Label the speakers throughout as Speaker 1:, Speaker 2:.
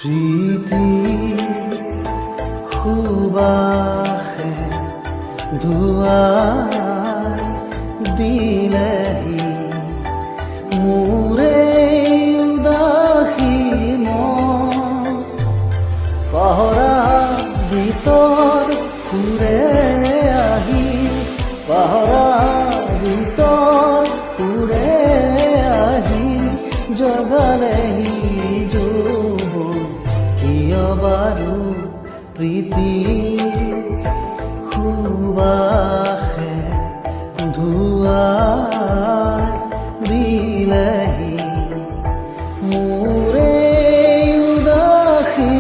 Speaker 1: प्रीति खुबाहे धुआई दिलेही मोरे उदासी मन पाहरा ভিতৰ সুৰে আহি পাহৰা ভিতৰ সুৰে আহি জগালেহি যৌৱন কিয় বাৰু প্ৰীতি সুবাসে ধুৱাই দিলেহি মোৰে উদাসী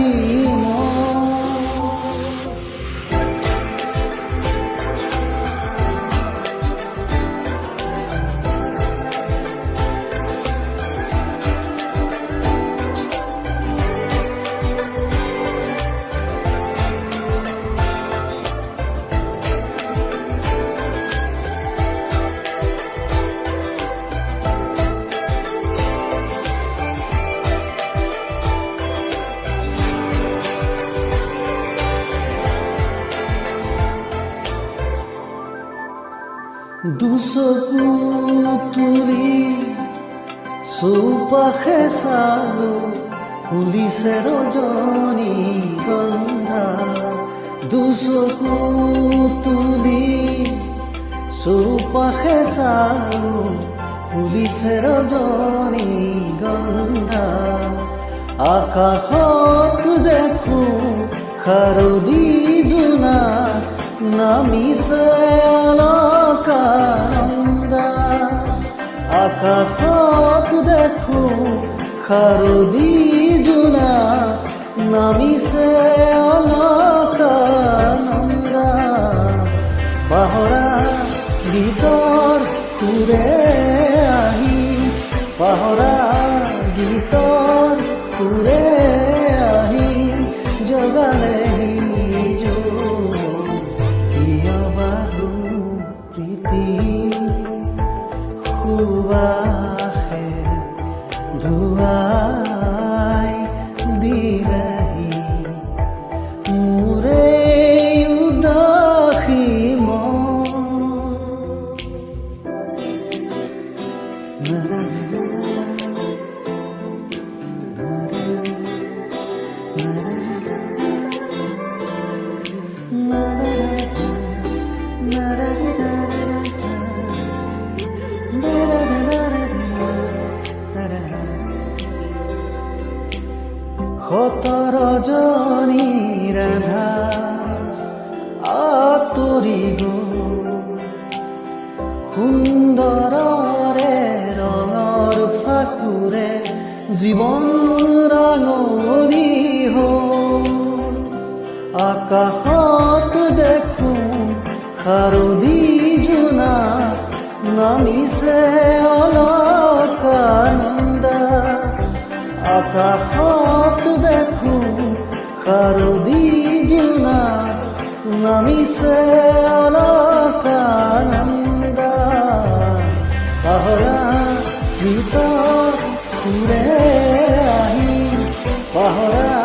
Speaker 1: দুচকু তুলি চৌপাশে চালো ফুলিছে ৰজনী গন্ধা দুচকু তুলি চৌপাশে চালো ফুলিছে ৰজনী গন্ধা আকাশত দেখো শাৰদী জোনা নামিছে অলকানন্দা আকাশত দেখো শাৰদী জোনা নামিছে অলকানন্দা পাহৰা গীতৰ সুৰে আহি পাহৰা গীতৰ সুৰে আহি জগালেহি খুবাহে ধুৱাই দিলেহি মোৰে উদাসী শত ৰজনী ৰাধা আঁতৰি গ'ল সুন্দৰৰে ৰঙৰ ফাকুৰে জীৱন ৰাঙলী হ'ল আকাশত দেখো শাৰদী জোনা নামিছে অলকানন্দা আকাশত দেখো শাৰদী জোনা নামিছে অলকানন্দা পাহৰা ভিতৰ সুৰে আহি পাহৰা